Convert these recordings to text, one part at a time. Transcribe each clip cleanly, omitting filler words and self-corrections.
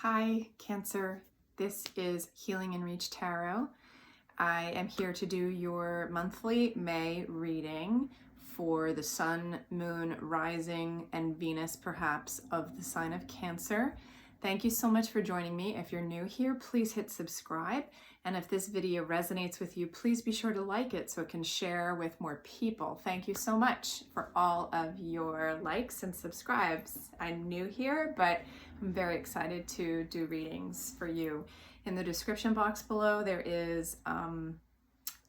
Hi, Cancer. This is Healing in Reach Tarot. I am here to do your monthly May reading for the Sun, Moon, Rising, and Venus, perhaps, of the sign of Cancer. Thank you so much for joining me. If you're new here, please hit subscribe. And if this video resonates with you, please be sure to like it so it can share with more people. Thank you so much for all of your likes and subscribes. I'm new here, but I'm very excited to do readings for you. In the description box below, there is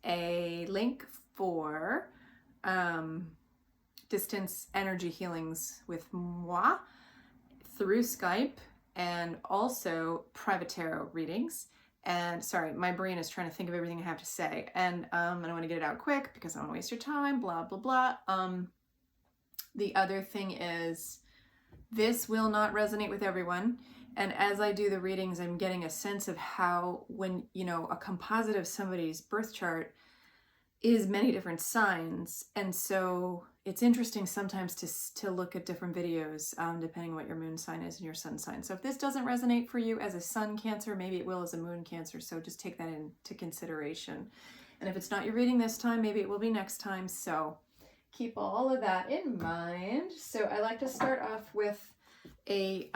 a link for distance energy healings with moi through Skype, and also private tarot readings. And sorry, my brain is trying to think of everything I have to say, and I want to get it out quick because I don't want to waste your time, blah, blah, blah. The other thing is, this will not resonate with everyone. And as I do the readings, I'm getting a sense of how, when, a composite of somebody's birth chart is many different signs. And so it's interesting sometimes to look at different videos, depending on what your moon sign is and your sun sign. So if this doesn't resonate for you as a sun Cancer, maybe it will as a moon Cancer. So just take that into consideration. And if it's not your reading this time, maybe it will be next time. So keep all of that in mind. So I like to start off with a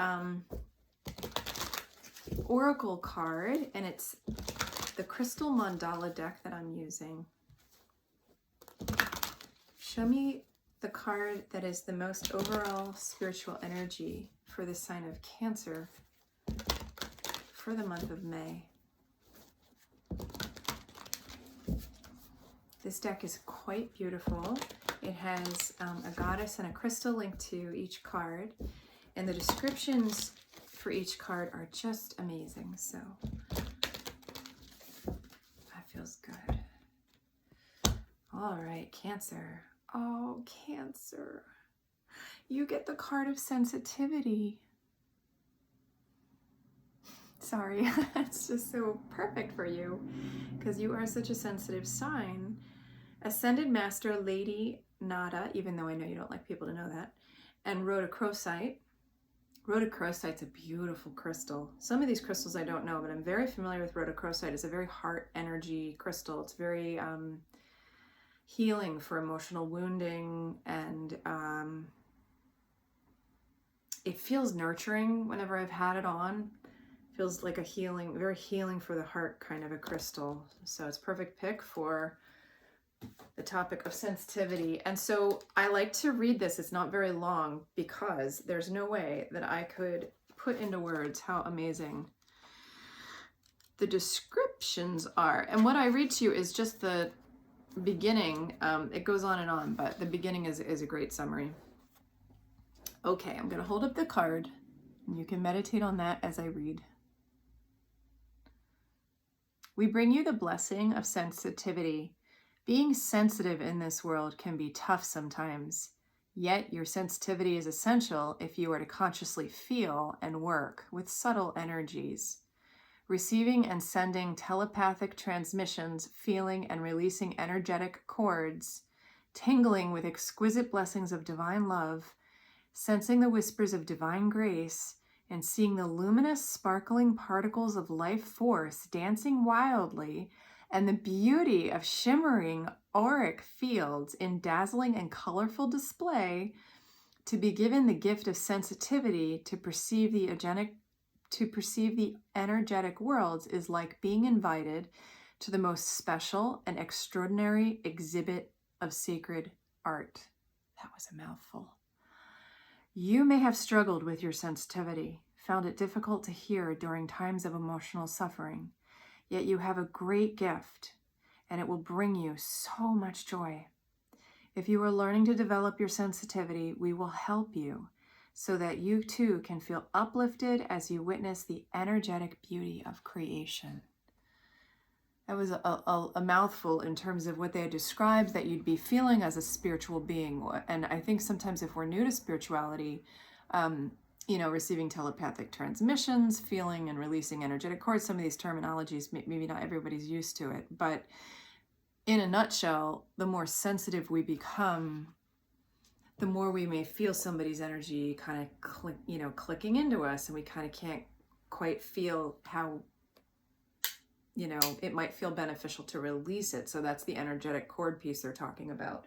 oracle card, and it's the Crystal Mandala deck that I'm using. Show me the card that is the most overall spiritual energy for the sign of Cancer for the month of May. This deck is quite beautiful. It has a goddess and a crystal linked to each card, and the descriptions for each card are just amazing. So that feels good. All right, Cancer. Oh, Cancer. You get the card of sensitivity. Sorry, it's just so perfect for you because you are such a sensitive sign. Ascended Master Lady Nada, even though I know you don't like people to know that, and rhodochrosite. Rhodochrosite's a beautiful crystal. Some of these crystals I don't know, but I'm very familiar with rhodochrosite. It's a very heart energy crystal. It's very healing for emotional wounding, and it feels nurturing whenever I've had it on. It feels like a healing, very healing for the heart kind of a crystal. So it's a perfect pick for the topic of sensitivity. And so I like to read this. It's not very long because there's no way that I could put into words how amazing the descriptions are. And what I read to you is just the beginning. It goes on, but the beginning is a great summary. Okay, I'm going to hold up the card and you can meditate on that as I read. We bring you the blessing of sensitivity. Being sensitive in this world can be tough sometimes, yet your sensitivity is essential if you are to consciously feel and work with subtle energies. Receiving and sending telepathic transmissions, feeling and releasing energetic chords, tingling with exquisite blessings of divine love, sensing the whispers of divine grace, and seeing the luminous, sparkling particles of life force dancing wildly, and the beauty of shimmering auric fields in dazzling and colorful display, to be given the gift of sensitivity to perceive the energetic worlds is like being invited to the most special and extraordinary exhibit of sacred art. That was a mouthful. You may have struggled with your sensitivity, found it difficult to hear during times of emotional suffering, yet you have a great gift, and it will bring you so much joy. If you are learning to develop your sensitivity, we will help you so that you too can feel uplifted as you witness the energetic beauty of creation. That was a mouthful in terms of what they had described that you'd be feeling as a spiritual being. And I think sometimes if we're new to spirituality, receiving telepathic transmissions, feeling and releasing energetic chords, some of these terminologies, maybe not everybody's used to it, but in a nutshell, the more sensitive we become, the more we may feel somebody's energy kind of clicking into us, and we kind of can't quite feel how, you know, it might feel beneficial to release it. So that's the energetic cord piece they're talking about.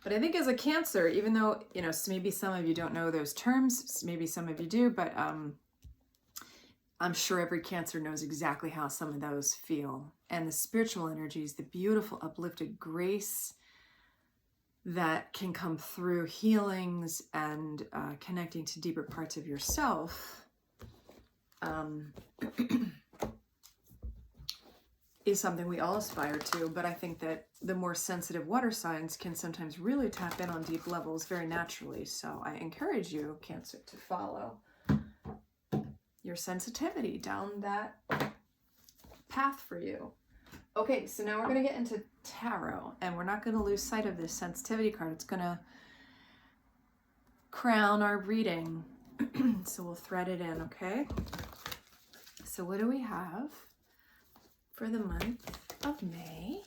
But I think as a Cancer, even though, you know, maybe some of you don't know those terms, maybe some of you do, but I'm sure every Cancer knows exactly how some of those feel. And the spiritual energies, the beautiful uplifted grace that can come through healings and connecting to deeper parts of yourself, is something we all aspire to. But I think that the more sensitive water signs can sometimes really tap in on deep levels very naturally. So I encourage you, Cancer, to follow your sensitivity down that path for you. Okay, so now we're going to get into tarot, and we're not going to lose sight of this sensitivity card. It's going to crown our reading. So we'll thread it in, okay? So what do we have for the month of May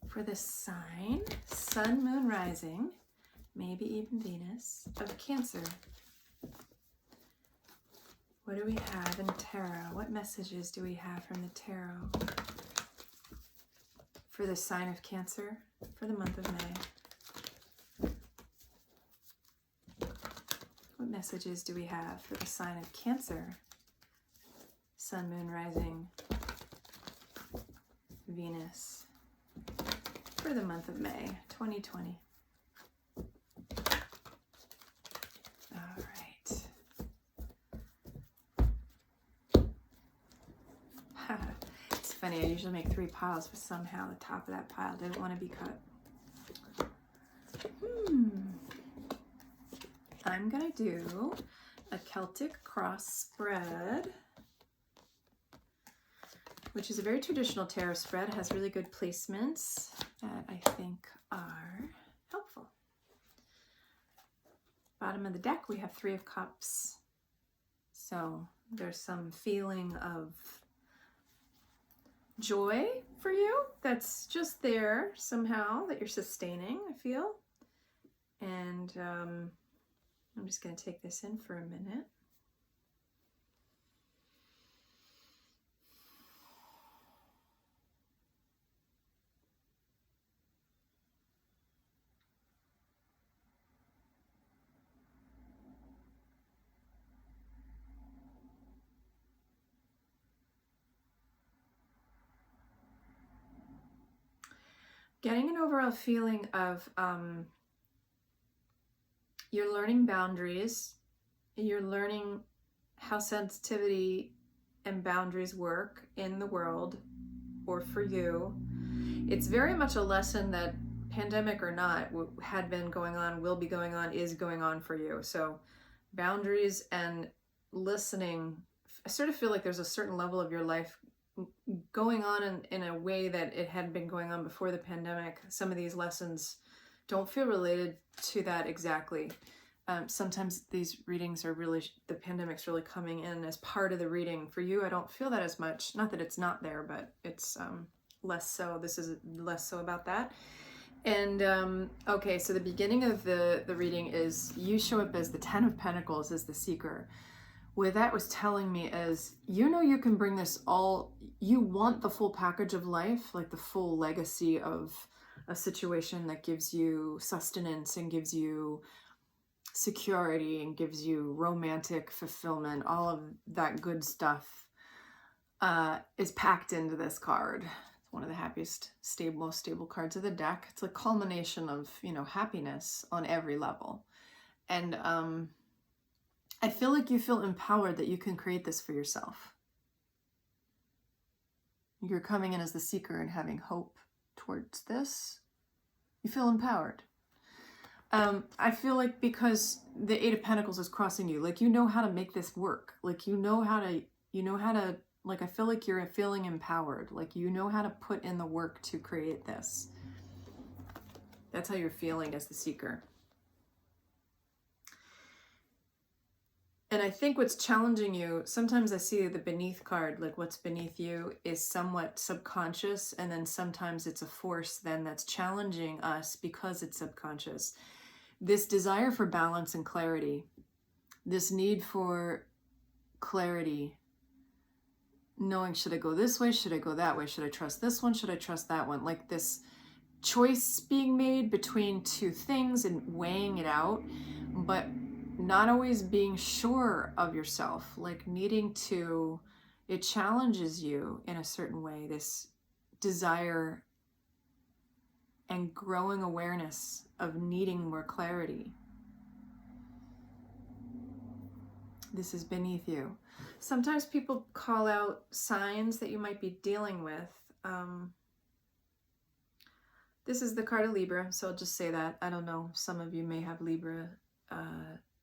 for the sign, Sun, Moon, Rising, maybe even Venus, of Cancer? What do we have in tarot? What messages do we have from the tarot for the sign of Cancer for the month of May? What messages do we have for the sign of Cancer, Sun, Moon, Rising, Venus for the month of May 2020? All right. It's funny, I usually make 3 piles, but somehow the top of that pile didn't want to be cut. I'm going to do a Celtic cross spread, which is a very traditional tarot spread. It has really good placements that I think are helpful. Bottom of the deck, we have 3 of Cups. So there's some feeling of joy for you that's just there somehow, that you're sustaining, I feel. And I'm just going to take this in for a minute. Getting an overall feeling of you're learning boundaries, you're learning how sensitivity and boundaries work in the world or for you. It's very much a lesson that, pandemic or not, had been going on, will be going on, is going on for you. So boundaries and listening, I sort of feel like there's a certain level of your life going on in a way that it hadn't been going on before the pandemic. Some of these lessons don't feel related to that exactly. Sometimes these readings are really, the pandemic's really coming in as part of the reading. For you, I don't feel that as much. Not that it's not there, but it's less so. This is less so about that. And okay, so the beginning of the reading is you show up as the 10 of Pentacles, as the seeker. What that was telling me is, you know, you can bring this all, you want the full package of life, like the full legacy of a situation that gives you sustenance and gives you security and gives you romantic fulfillment. All of that good stuff is packed into this card. It's one of the happiest, most stable cards of the deck. It's a culmination of, you know, happiness on every level. And I feel like you feel empowered that you can create this for yourself. You're coming in as the seeker and having hope towards this. You feel empowered. I feel like because the 8 of Pentacles is crossing you, like you know how to make this work. Like you know how to, like I feel like you're feeling empowered. Like you know how to put in the work to create this. That's how you're feeling as the seeker. And I think what's challenging you, sometimes I see the beneath card, like what's beneath you is somewhat subconscious, and then sometimes it's a force then that's challenging us because it's subconscious. This desire for balance and clarity, this need for clarity knowing, should I go this way? Should I go that way? Should I trust this one? Should I trust that one? Like this choice being made between two things and weighing it out, but not always being sure of yourself, like needing to, it challenges you in a certain way, this desire and growing awareness of needing more clarity. This is beneath you. Sometimes people call out signs that you might be dealing with. This is the card of Libra, so I'll just say that. I don't know, some of you may have Libra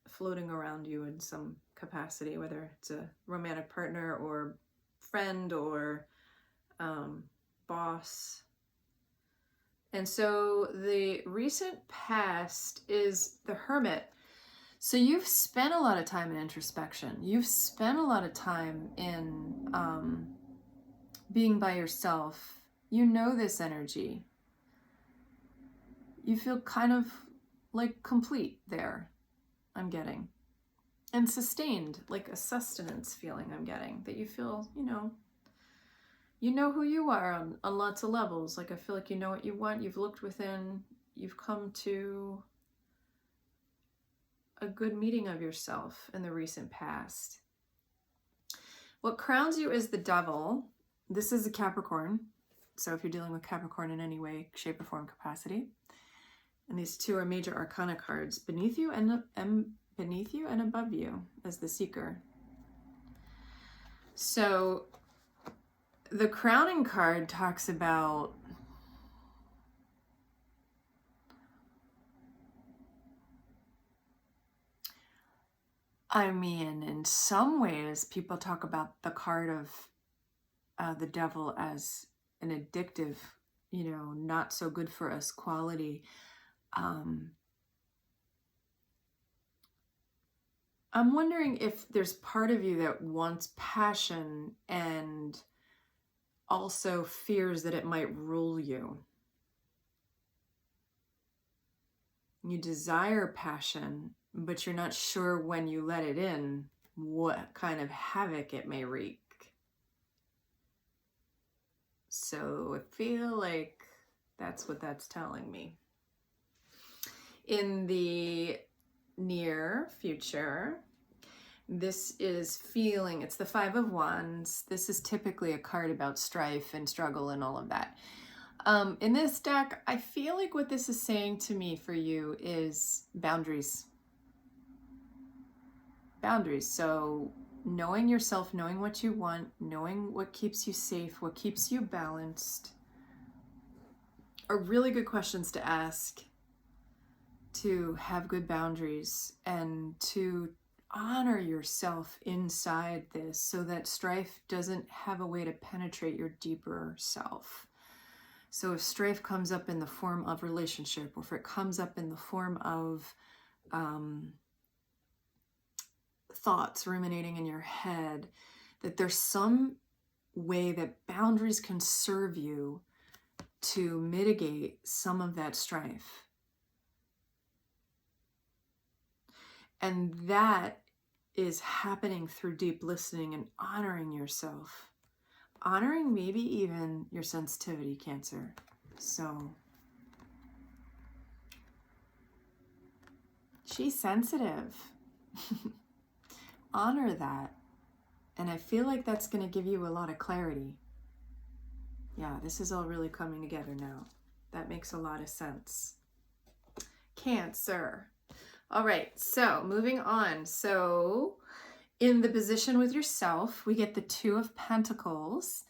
floating around you in some capacity, whether it's a romantic partner or friend or boss. And so the recent past is the Hermit. So you've spent a lot of time in introspection. You've spent a lot of time in being by yourself. You know this energy. You feel kind of like complete there, I'm getting. And sustained, like a sustenance feeling I'm getting. That you feel, you know who you are on lots of levels. Like I feel like you know what you want. You've looked within. You've come to a good meeting of yourself in the recent past. What crowns you is the Devil. This is a Capricorn. So if you're dealing with Capricorn in any way, shape, or form, capacity. And these two are major arcana cards, beneath you and above you as the Seeker. So the crowning card talks about in some ways, people talk about the card of the Devil as an addictive, not so good for us quality. I'm wondering if there's part of you that wants passion and also fears that it might rule you. You desire passion, but you're not sure when you let it in what kind of havoc it may wreak. So I feel like that's what that's telling me. In the near future, this is feeling, it's the Five of Wands. This is typically a card about strife and struggle and all of that. In this deck, I feel like what this is saying to me for you is boundaries. Boundaries. So knowing yourself, knowing what you want, knowing what keeps you safe, what keeps you balanced, are really good questions to ask, to have good boundaries and to honor yourself inside this so that strife doesn't have a way to penetrate your deeper self. So if strife comes up in the form of relationship, or if it comes up in the form of thoughts ruminating in your head, that there's some way that boundaries can serve you to mitigate some of that strife. And that is happening through deep listening and honoring yourself. Honoring maybe even your sensitivity, Cancer. So she's sensitive. Honor that. And I feel like that's going to give you a lot of clarity. Yeah, this is all really coming together now. That makes a lot of sense. Cancer. All right, so moving on. So in the position with yourself, we get the Two of Pentacles.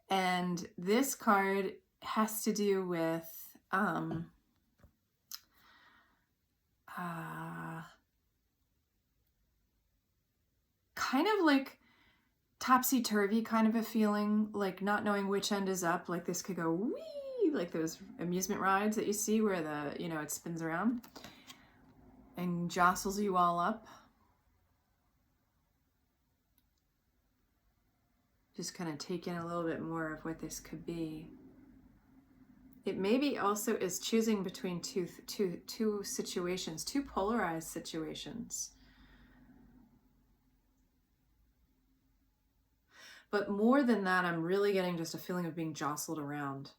And this card has to do with kind of like topsy-turvy kind of a feeling, like not knowing which end is up. Like this could go wee, like those amusement rides that you see where the, it spins around and jostles you all up. Just kind of take in a little bit more of what this could be. It maybe also is choosing between two situations, two polarized situations. But more than that, I'm really getting just a feeling of being jostled around.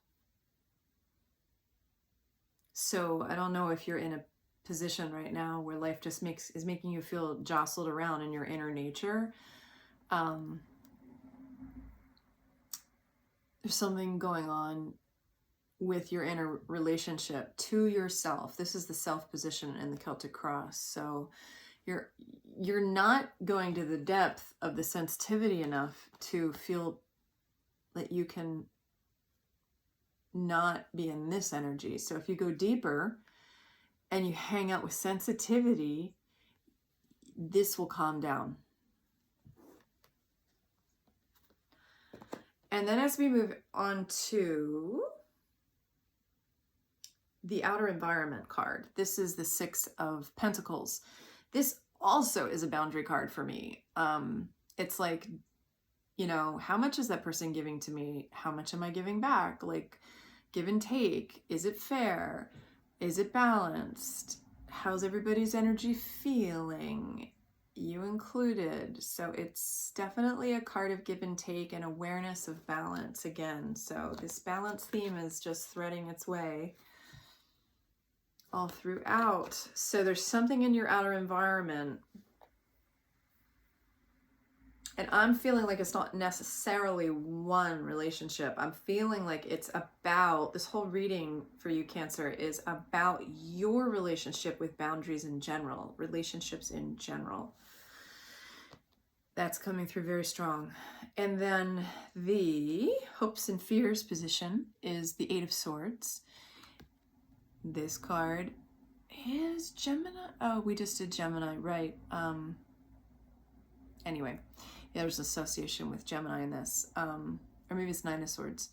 So I don't know if you're in a position right now where life just is making you feel jostled around in your inner nature. There's something going on with your inner relationship to yourself. This is the self position in the Celtic cross. So you're not going to the depth of the sensitivity enough to feel that you can not be in this energy. So if you go deeper and you hang out with sensitivity, this will calm down. And then as we move on to the outer environment card, this is the 6 of Pentacles. This also is a boundary card for me. It's like, you know, how much is that person giving to me? How much am I giving back? Like, give and take. Is it fair? Is it balanced? How's everybody's energy feeling? You included. So it's definitely a card of give and take and awareness of balance again. So this balance theme is just threading its way all throughout. So there's something in your outer environment, and I'm feeling like it's not necessarily one relationship. I'm feeling like it's about, this whole reading for you, Cancer, is about your relationship with boundaries in general, relationships in general. That's coming through very strong. And then the hopes and fears position is the 8 of Swords. This card is Gemini. Oh, we just did Gemini, right? Anyway, yeah, there's association with Gemini in this. Or maybe it's 9 of Swords,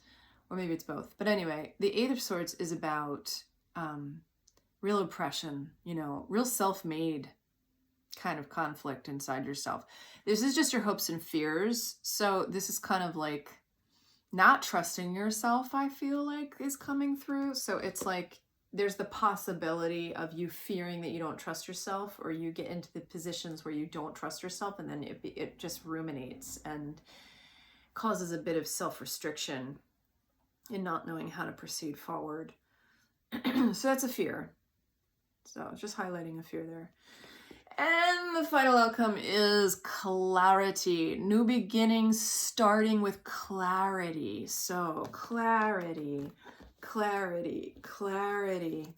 or maybe it's both. But anyway, the 8 of Swords is about real oppression, you know, real self-made kind of conflict inside yourself. This is just your hopes and fears. So this is kind of like not trusting yourself, I feel like, is coming through. So it's like there's the possibility of you fearing that you don't trust yourself, or you get into the positions where you don't trust yourself, and then it just ruminates and causes a bit of self-restriction in not knowing how to proceed forward. So that's a fear. So just highlighting a fear there. And the final outcome is clarity. New beginnings starting with clarity. So clarity, clarity, clarity,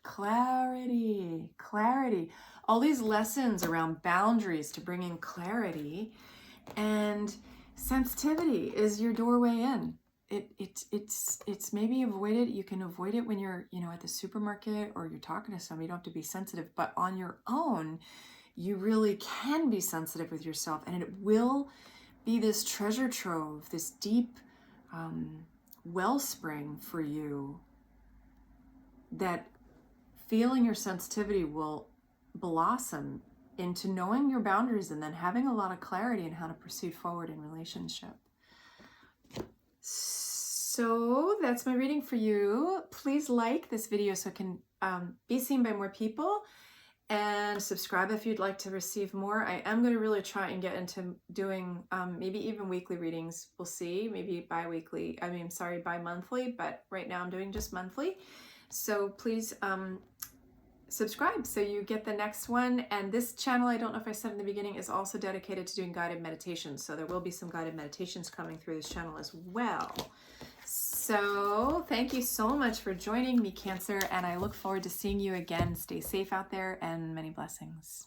clarity, clarity. All these lessons around boundaries to bring in clarity, and sensitivity is your doorway in. It's maybe avoided. You can avoid it when you're, you know, at the supermarket or you're talking to somebody. You don't have to be sensitive, but on your own, you really can be sensitive with yourself, and it will be this treasure trove, this deep wellspring for you, that feeling your sensitivity will blossom into knowing your boundaries and then having a lot of clarity in how to proceed forward in relationship. So that's my reading for you. Please like this video so it can be seen by more people, and subscribe if you'd like to receive more. I am going to really try and get into doing maybe even weekly readings. We'll see, maybe bi-monthly, but right now I'm doing just monthly. So please subscribe so you get the next one. And this channel, I don't know if I said in the beginning, is also dedicated to doing guided meditations. So there will be some guided meditations coming through this channel as well. So thank you so much for joining me, Cancer, and I look forward to seeing you again. Stay safe out there, and many blessings.